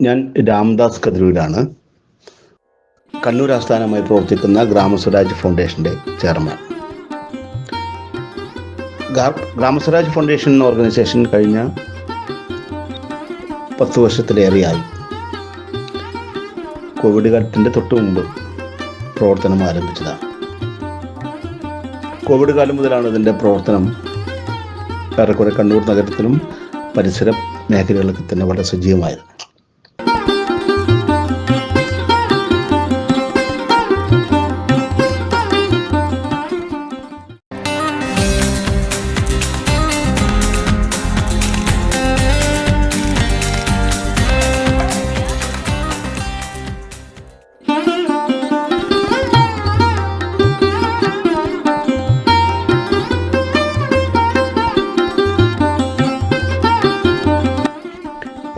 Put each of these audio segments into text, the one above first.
ഞാൻ രാംദാസ് കതിരൂരാണ്. കണ്ണൂർ ആസ്ഥാനമായി പ്രവർത്തിക്കുന്ന ഗ്രാമസ്വരാജ് ഫൗണ്ടേഷൻ്റെ ചെയർമാൻ. ഗ്രാമസ്വരാജ് ഫൗണ്ടേഷൻ എന്ന ഓർഗനൈസേഷൻ കഴിഞ്ഞ 10 വർഷത്തിലേറെയായി കോവിഡ് കാലത്തിൻ്റെ തൊട്ട് മുമ്പ് പ്രവർത്തനം ആരംഭിച്ചതാണ്. കോവിഡ് കാലം മുതലാണ് ഇതിൻ്റെ പ്രവർത്തനം ഏറെക്കുറെ കണ്ണൂർ നഗരത്തിലും പരിസര മേഖലകളിലൊക്കെ തന്നെ വളരെ സജീവമായത്.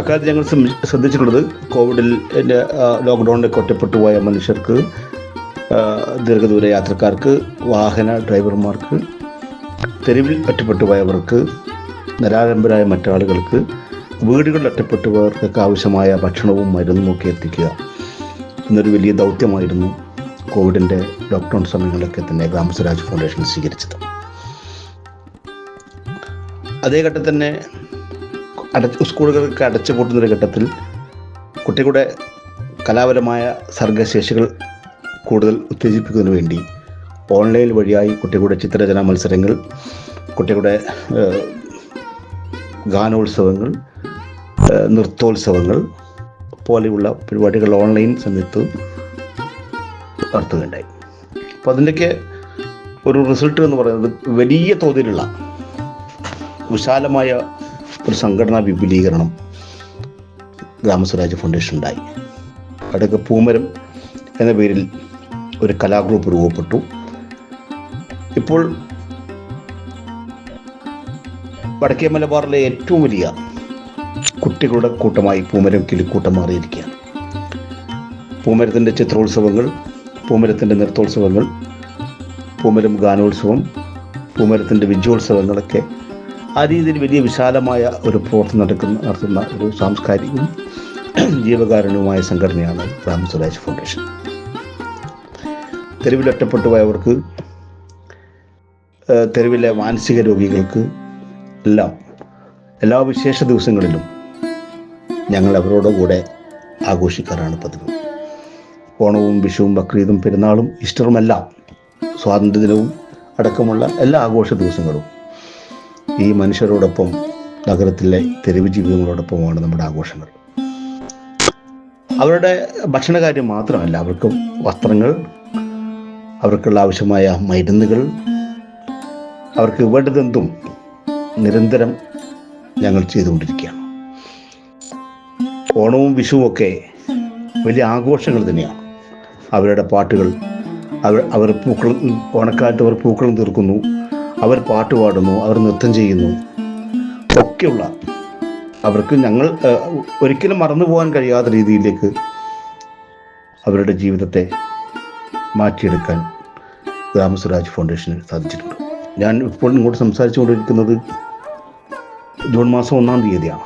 അക്കാലത്ത് ഞങ്ങൾ ശ്രദ്ധിച്ചിട്ടുള്ളത് കോവിഡിൽ ലോക്ക്ഡൗണിലൊക്കെ ഒറ്റപ്പെട്ടു പോയ മനുഷ്യർക്ക്, ദീർഘദൂര യാത്രക്കാർക്ക്, വാഹന ഡ്രൈവർമാർക്ക്, തെരുവിൽ ഒറ്റപ്പെട്ടു പോയവർക്ക്, നിരാലംബരായ മറ്റാളുകൾക്ക്, വീടുകളിൽ ഒറ്റപ്പെട്ടു പോയവർക്കൊക്കെ ആവശ്യമായ ഭക്ഷണവും മരുന്നും ഒക്കെ എത്തിക്കുക എന്നൊരു വലിയ ദൗത്യമായിരുന്നു കോവിഡിൻ്റെ ലോക്ക്ഡൗൺ സമയങ്ങളിലൊക്കെ തന്നെ ഗ്രാമസ്വരാജ് ഫൗണ്ടേഷൻ സ്വീകരിച്ചത്. അതേ ഘട്ടത്തിൽ തന്നെ സ്കൂളുകൾക്ക് അടച്ചുപൂട്ടുന്നൊരു ഘട്ടത്തിൽ കുട്ടികളുടെ കലാപരമായ സർഗശേഷികൾ കൂടുതൽ ഉത്തേജിപ്പിക്കുന്നതിന് വേണ്ടി ഓൺലൈൻ വഴിയായി കുട്ടികളുടെ ചിത്രരചനാ മത്സരങ്ങൾ, കുട്ടികളുടെ ഗാനോത്സവങ്ങൾ, നൃത്തോത്സവങ്ങൾ പോലെയുള്ള പരിപാടികൾ ഓൺലൈൻ സമയത്ത് നടത്തുകയുണ്ടായി. അപ്പോൾ അതിൻ്റെയൊക്കെ ഒരു റിസൾട്ട് എന്ന് പറയുന്നത് വലിയ തോതിലുള്ള വിശാലമായ ഒരു സംഘടനാ വിപുലീകരണം ഗ്രാമസ്വരാജ് ഫൗണ്ടേഷൻ ഉണ്ടായി. അവിടെയൊക്കെ പൂമരം എന്ന പേരിൽ ഒരു കലാഗ്രൂപ്പ് രൂപപ്പെട്ടു. ഇപ്പോൾ വടക്കേ മലബാറിലെ ഏറ്റവും വലിയ കുട്ടികളുടെ കൂട്ടമായി പൂമരം കിളിക്കൂട്ടം മാറിയിരിക്കുകയാണ്. പൂമരത്തിൻ്റെ ചിത്രോത്സവങ്ങൾ, പൂമരത്തിൻ്റെ നൃത്തോത്സവങ്ങൾ, പൂമരം ഗാനോത്സവം, പൂമരത്തിൻ്റെ വിജയോത്സവങ്ങളൊക്കെ ആ രീതിയിൽ വലിയ വിശാലമായ ഒരു പ്രവർത്തനം നടത്തുന്ന ഒരു സാംസ്കാരികവും ജീവകാരുണ്യവുമായ സംഘടനയാണ് ഗ്രാമസ്വരാജ് ഫൗണ്ടേഷൻ. തെരുവിലൊറ്റപ്പെട്ടു പോയവർക്ക്, തെരുവിലെ മാനസിക രോഗികൾക്ക് എല്ലാ വിശേഷ ദിവസങ്ങളിലും ഞങ്ങൾ അവരോട് കൂടെ ആഘോഷിക്കാറാണ് പതിവ്. ഓണവും വിഷുവും ബക്രീദും പെരുന്നാളും ഈസ്റ്ററുമെല്ലാം, സ്വാതന്ത്ര്യദിനവും അടക്കമുള്ള എല്ലാ ആഘോഷ ദിവസങ്ങളും ഈ മനുഷ്യരോടൊപ്പം, നഗരത്തിലെ തെരുവ് ജീവിതങ്ങളോടൊപ്പമാണ് നമ്മുടെ ആഘോഷങ്ങൾ. അവരുടെ ഭക്ഷണകാര്യം മാത്രമല്ല, അവർക്ക് വസ്ത്രങ്ങൾ, അവർക്കുള്ള ആവശ്യമായ മരുന്നുകൾ, അവർക്ക് വേണ്ടതെന്തും നിരന്തരം ഞങ്ങൾ ചെയ്തുകൊണ്ടിരിക്കുകയാണ്. ഓണവും വിഷുവും ഒക്കെ വലിയ ആഘോഷങ്ങൾ തന്നെയാണ്. അവരുടെ പാട്ടുകൾ, അവർ ഓണക്കാലത്ത് അവർ പൂക്കളം തീർക്കുന്നു, അവർ പാട്ട് പാടുന്നു, അവർ നൃത്തം ചെയ്യുന്നു, ഒക്കെയുള്ള അവർക്ക് ഞങ്ങൾ ഒരിക്കലും മറന്നു പോകാൻ കഴിയാത്ത രീതിയിലേക്ക് അവരുടെ ജീവിതത്തെ മാറ്റിയെടുക്കാൻ ഗ്രാമസ്വരാജ് ഫൗണ്ടേഷന് സാധിച്ചിട്ടുണ്ട്. ഞാൻ ഇപ്പോൾ ഇങ്ങോട്ട് സംസാരിച്ചുകൊണ്ടിരിക്കുന്നത് ജൂൺ മാസം 1-ാം തീയതിയാണ്.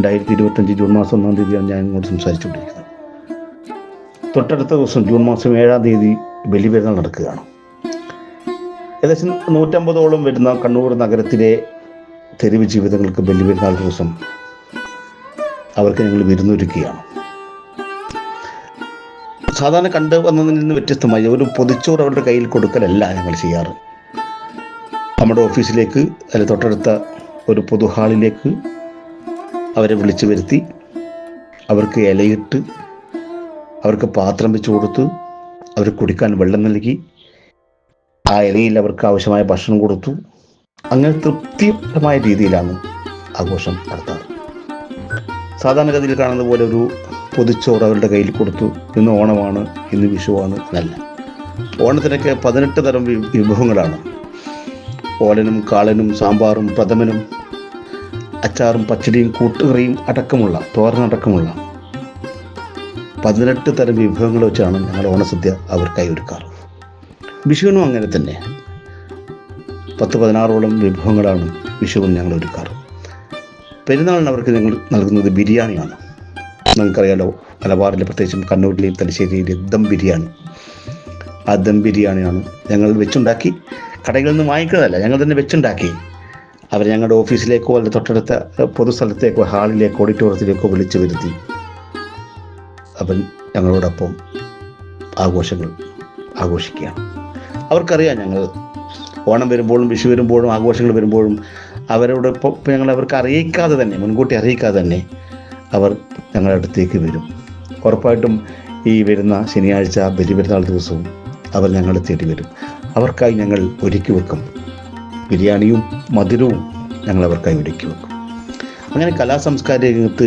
2025 ജൂൺ മാസം 1-ാം തീയതിയാണ് ഞാൻ ഇങ്ങോട്ട് സംസാരിച്ചുകൊണ്ടിരിക്കുന്നത്. തൊട്ടടുത്ത ദിവസം ജൂൺ മാസം 7-ാം തീയതി ബലിപെരുന്നാൾ നടക്കുകയാണ്. ഏകദേശം 150ഓളം വരുന്ന കണ്ണൂർ നഗരത്തിലെ തെരുവ് ജീവിതങ്ങൾക്ക് ബലിപെരുന്നാൾ ദിവസം അവർക്ക് ഞങ്ങൾ വിരുന്നൊരുക്കുകയാണ്. സാധാരണ കണ്ടു വന്നതിൽ നിന്ന് വ്യത്യസ്തമായി ഒരു പൊതിച്ചോറ് അവരുടെ കയ്യിൽ കൊടുക്കലല്ല ഞങ്ങൾ ചെയ്യാറ്. നമ്മുടെ ഓഫീസിലേക്ക്, അല്ലെങ്കിൽ തൊട്ടടുത്ത ഒരു പൊതു ഹാളിലേക്ക് അവരെ വിളിച്ചു വരുത്തി അവർക്ക് ഇലയിട്ട്, അവർക്ക് പാത്രം വെച്ച് കൊടുത്ത്, അവർ കുടിക്കാൻ വെള്ളം നൽകി, ആ ഇലയിൽ അവർക്ക് ആവശ്യമായ ഭക്ഷണം കൊടുത്തു. അങ്ങനെ തൃപ്തികരമായ രീതിയിലാണ് ആഘോഷം നടത്താറ്. സാധാരണഗതിയിൽ കാണുന്ന പോലെ ഒരു പൊതിച്ചോറ് അവരുടെ കയ്യിൽ കൊടുത്തു, ഇന്ന് ഓണമാണ്, ഇന്ന് വിഷുവാണ് എന്നല്ല. ഓണത്തിനൊക്കെ 18 തരം വിഭവങ്ങളാണ്. ഓലനും കാളനും സാമ്പാറും പ്രഥമനും അച്ചാറും പച്ചടിയും കൂട്ടുകറിയും അടക്കമുള്ള, തോരനടക്കമുള്ള 18 തരം വിഭവങ്ങൾ വെച്ചാണ് ഞങ്ങൾ ഓണസദ്യ അവർക്കായി ഒരുക്കാറ്. വിഷുവിനും അങ്ങനെ തന്നെ 10-16ഓളം വിഭവങ്ങളാണ് വിഷുവിന് ഞങ്ങൾ ഒരുക്കാറ്. പെരുന്നാളിന് അവർക്ക് ഞങ്ങൾ നൽകുന്നത് ബിരിയാണിയാണ്. നിങ്ങൾക്കറിയാലോ, മലബാറിൽ പ്രത്യേകിച്ചും കണ്ണൂരിലെയും തലശ്ശേരിയിലെ ദം ബിരിയാണി. ആ ദം ബിരിയാണിയാണ് ഞങ്ങൾ വെച്ചുണ്ടാക്കി, കടകളിൽ നിന്ന് വാങ്ങിക്കുന്നതല്ല, ഞങ്ങൾ തന്നെ വെച്ചുണ്ടാക്കി അവർ ഞങ്ങളുടെ ഓഫീസിലേക്കോ അല്ലെങ്കിൽ തൊട്ടടുത്ത പൊതുസ്ഥലത്തേക്കോ ഹാളിലേക്കോ ഓഡിറ്റോറിയത്തിലേക്കോ വിളിച്ചു വരുത്തി അവൻ ഞങ്ങളോടൊപ്പം ആഘോഷങ്ങൾ ആഘോഷിക്കുകയാണ്. അവർക്കറിയാം ഞങ്ങൾ ഓണം വരുമ്പോഴും വിഷു വരുമ്പോഴും ആഘോഷങ്ങൾ വരുമ്പോഴും അവരോടൊപ്പം ഞങ്ങൾ അവർക്ക് അറിയിക്കാതെ തന്നെ, മുൻകൂട്ടി അറിയിക്കാതെ തന്നെ അവർ ഞങ്ങളുടെ അടുത്തേക്ക് വരും. ഉറപ്പായിട്ടും ഈ വരുന്ന ശനിയാഴ്ച ബലിപെരുന്നാൾ ദിവസവും അവർ ഞങ്ങളെ തേടി വരും. അവർക്കായി ഞങ്ങൾ ഒരുക്കി വെക്കും ബിരിയാണിയും മധുരവും, ഞങ്ങൾ അവർക്കായി ഒരുക്കി വെക്കും. അങ്ങനെ കലാസാംസ്കാരിക രംഗത്ത്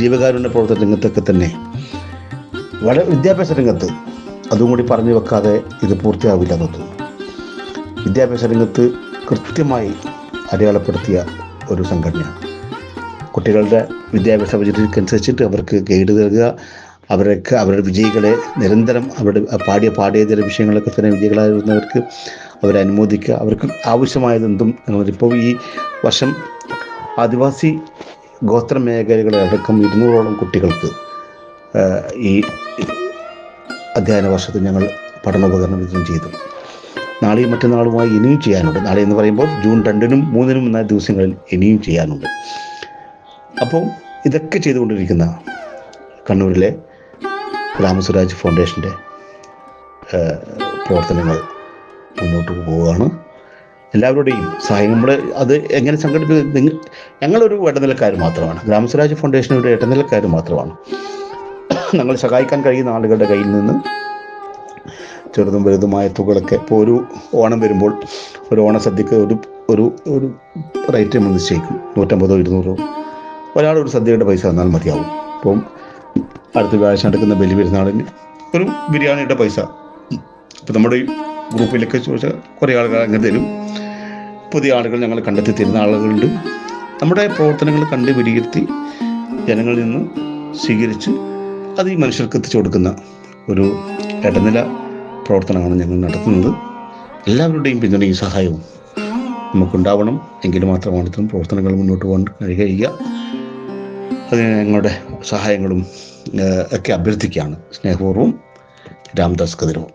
ജീവകാരുണ്യ പ്രവർത്തന രംഗത്തൊക്കെ തന്നെ വളരെ വിദ്യാഭ്യാസ രംഗത്ത് അതും കൂടി പറഞ്ഞു വെക്കാതെ ഇത് പൂർത്തിയാവില്ല എന്ന് തോന്നുന്നു. വിദ്യാഭ്യാസ രംഗത്ത് കൃത്യമായി അടയാളപ്പെടുത്തിയ ഒരു സംഘടനയാണ്. കുട്ടികളുടെ വിദ്യാഭ്യാസ ബജറ്റിനനുസരിച്ചിട്ട് അവർക്ക് ഗൈഡ് നൽകുക, അവരുടെ വിജയികളെ നിരന്തരം അവരുടെ പാഠ്യേതര വിഷയങ്ങളൊക്കെ തന്നെ വിജയികളായിരുന്നവർക്ക് അവരെ അനുമോദിക്കുക, അവർക്ക് ആവശ്യമായതെന്തും. ഇപ്പോൾ ഈ വർഷം ആദിവാസി ഗോത്ര മേഖലകളെ അടക്കം 200ഓളം കുട്ടികൾക്ക് ഈ അധ്യയന വർഷത്തിൽ ഞങ്ങൾ പഠനോപകരണം വിതരണം ചെയ്തു. നാളെയും മറ്റന്നാളുമായി ഇനിയും ചെയ്യാനുണ്ട്. നാളെ എന്ന് പറയുമ്പോൾ ജൂൺ 2-നും 3-നും എന്ന ദിവസങ്ങളിൽ ഇനിയും ചെയ്യാനുണ്ട്. അപ്പോൾ ഇതൊക്കെ ചെയ്തുകൊണ്ടിരിക്കുന്ന കണ്ണൂരിലെ ഗ്രാമസ്വരാജ് ഫൗണ്ടേഷൻ്റെ പ്രവർത്തനങ്ങൾ മുന്നോട്ട് പോവുകയാണ്. എല്ലാവരുടെയും സഹായം നമ്മൾ അത് എങ്ങനെ സംഘടിപ്പിക്കുന്നത്, ഞങ്ങളൊരു ഇടനിലക്കാർ മാത്രമാണ്. ഗ്രാമസ്വരാജ് ഫൗണ്ടേഷൻ ഒരു ഇടനിലക്കാർ മാത്രമാണ്. ഞങ്ങൾ സഹായിക്കാൻ കഴിയുന്ന ആളുകളുടെ കയ്യിൽ നിന്ന് ചെറുതും വലുതുമായ തുകകളൊക്കെ ഇപ്പോൾ ഒരു ഓണം വരുമ്പോൾ ഒരു ഓണസദ്യക്ക് ഒരു റേറ്റ് നമ്മൾ നിശ്ചയിക്കും, 150 200. ഒരാളൊരു സദ്യയുടെ പൈസ തന്നാൽ മതിയാവും. ഇപ്പം അടുത്ത വ്യാഴാഴ്ച നടക്കുന്ന ബലിപെരുന്നാളിന് ഒരു ബിരിയാണിയുടെ പൈസ ഇപ്പോൾ നമ്മുടെ ഈ ഗ്രൂപ്പിലൊക്കെ ചോദിച്ചാൽ കുറേ ആളുകൾ അങ്ങനെ തരും. പുതിയ ആളുകൾ ഞങ്ങൾ കണ്ടെത്തി തരുന്ന ആളുകളുണ്ട്. നമ്മുടെ പ്രവർത്തനങ്ങൾ കണ്ട് വിലയിരുത്തി ജനങ്ങളിൽ നിന്ന് സ്വീകരിച്ച് അത് ഈ മനുഷ്യർക്ക് എത്തിച്ചു കൊടുക്കുന്ന ഒരു ഇടനില പ്രവർത്തനമാണ് ഞങ്ങൾ നടത്തുന്നത്. എല്ലാവരുടെയും പിന്തുണയും സഹായവും നമുക്കുണ്ടാവണം. എങ്കിൽ മാത്രമാണ് ഇത്തരം പ്രവർത്തനങ്ങൾ മുന്നോട്ട് പോകാൻ കഴിയുക. അതിന് ഞങ്ങളുടെ സഹായങ്ങളും ഒക്കെ അഭ്യർത്ഥിക്കുകയാണ്. സ്നേഹപൂർവ്വം, രാംദാസ് കതിരൂർ.